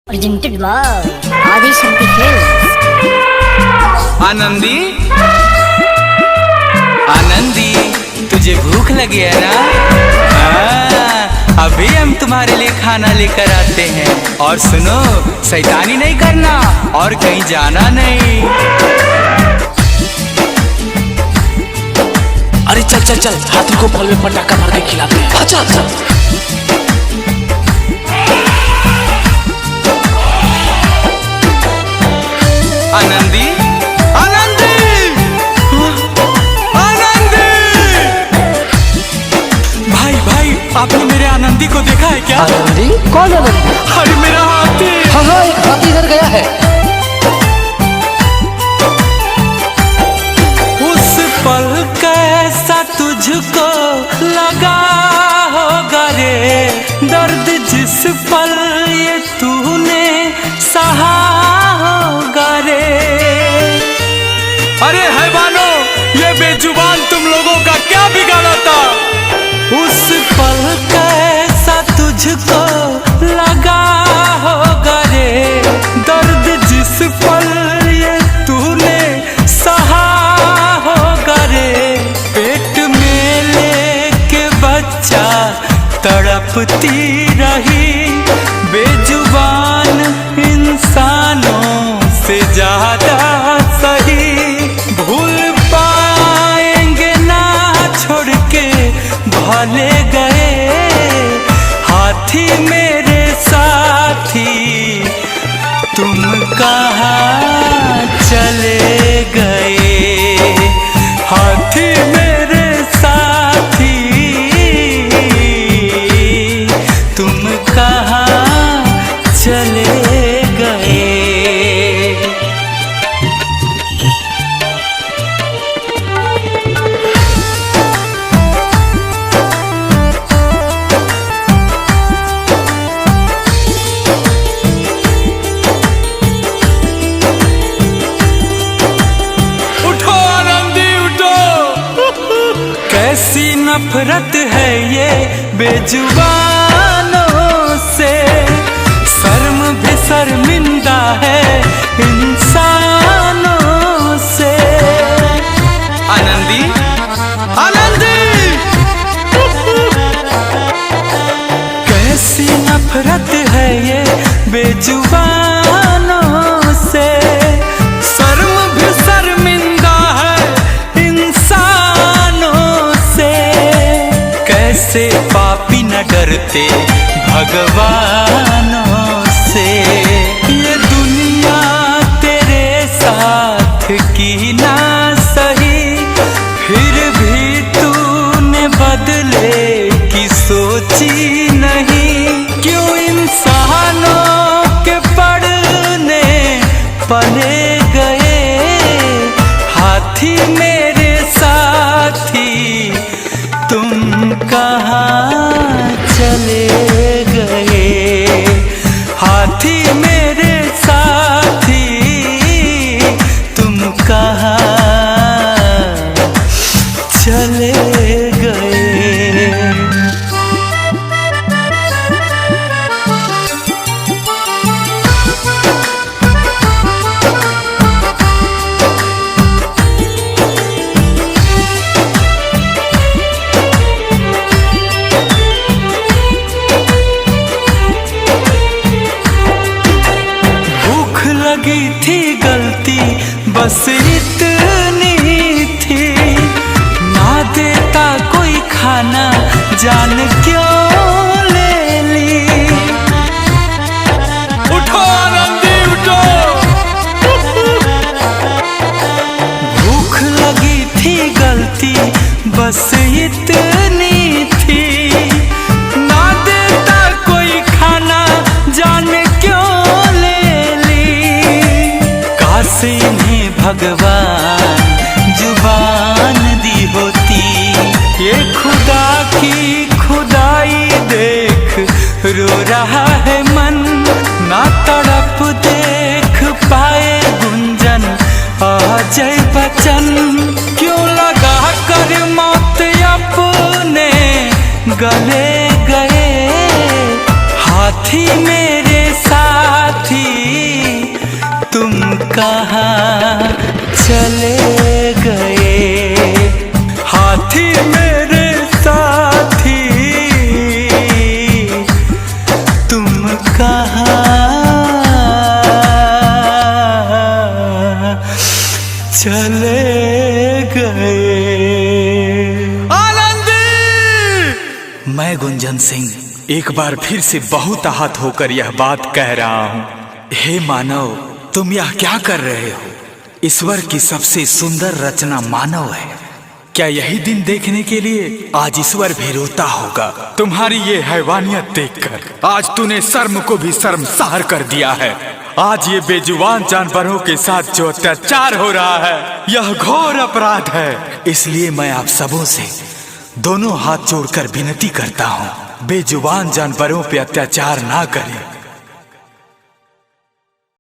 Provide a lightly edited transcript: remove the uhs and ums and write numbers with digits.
Presented by Adi Shakti Films. Anandi, Anandi, तुझे भूख लगी है ना? अभी हम तुम्हारे लिए खाना लेकर आते हैं। और सुनो, शैतानी नहीं करना और कहीं जाना नहीं। अरे चल चल चल, हाथी को फल में पटाखा मार के खिलाते हैं। चल चल। आनंदी, आनंदी, आनंदी! भाई भाई, आपने मेरे आनंदी को देखा है क्या? आनंदी? कौन आनंदी? अरे मेरा हाथी! हाँ, एक हाथी इधर गया है। उस पल कैसा तुझको लगा होगा रे, दर्द जिस पल ये तूने सहा होगा रे। अरे हैवानो, ये बेजुबान तुम लोगों का क्या बिगाड़ा था? उस पल कैसा तुझको लगा होगा रे, दर्द जिस पल ये तूने सहा होगा रे। पेट में लेके बच्चा तड़पती रही, बेजुबान इंसानों से ज्यादा सही। भूल पाएंगे ना छोड़ के भले गए, हाथी मेरे साथी तुम कहाँ चले गए? हाथी मेरे साथी तुम कहाँ चले गए? उठो आनंदी, उठो! कैसी नफरत है ये बेजुबानों से, शर्म भी शर्मिंदा है इंसानों से। आनंदी, आनंदी! कैसी नफरत है ये बेजुबानों से, शर्म भी शर्मिंदा है इंसानों से। कैसे पापी न डरते भगवानों से, ये दुनिया तेरे साथ की ना सही, फिर भी तूने बदले की सोची नहीं। क्यों इंसानों के पड़ने पले गए, हाथी मेरे साथी तुम कहाँ चले गए? हाथी मेरे साथी तुम कहाँ चले गए? लगी थी गलती बस इतनी थी, ना देता कोई खाना जान क्यों ले ली। उठो आनंदी, उठो! भूख लगी थी गलती बस इतनी थी, ना देता कोई खाना जान क्यों इन्हें भगवान जुबान दी होती। ये खुदा की खुदाई देख रो रहा है मन, ना तड़प देख पाए गुंजन अजय बच्चन। क्यों लगा कर मौत अपने गले गए, हाथी मेरे साथ चले गए। आनंदी! मैं गुंजन सिंह एक बार फिर से बहुत आहत होकर यह बात कह रहा हूँ। हे मानव, तुम यह क्या कर रहे हो? ईश्वर की सबसे सुंदर रचना मानव है। क्या यही दिन देखने के लिए आज ईश्वर भी रोता होगा? तुम्हारी ये हैवानियत देखकर आज तूने शर्म को भी शर्मसार कर दिया है। आज ये बेजुबान जानवरों के साथ जो अत्याचार हो रहा है, यह घोर अपराध है। इसलिए मैं आप सबों से दोनों हाथ जोड़कर विनती करता हूँ, बेजुबान जानवरों पे अत्याचार ना करें।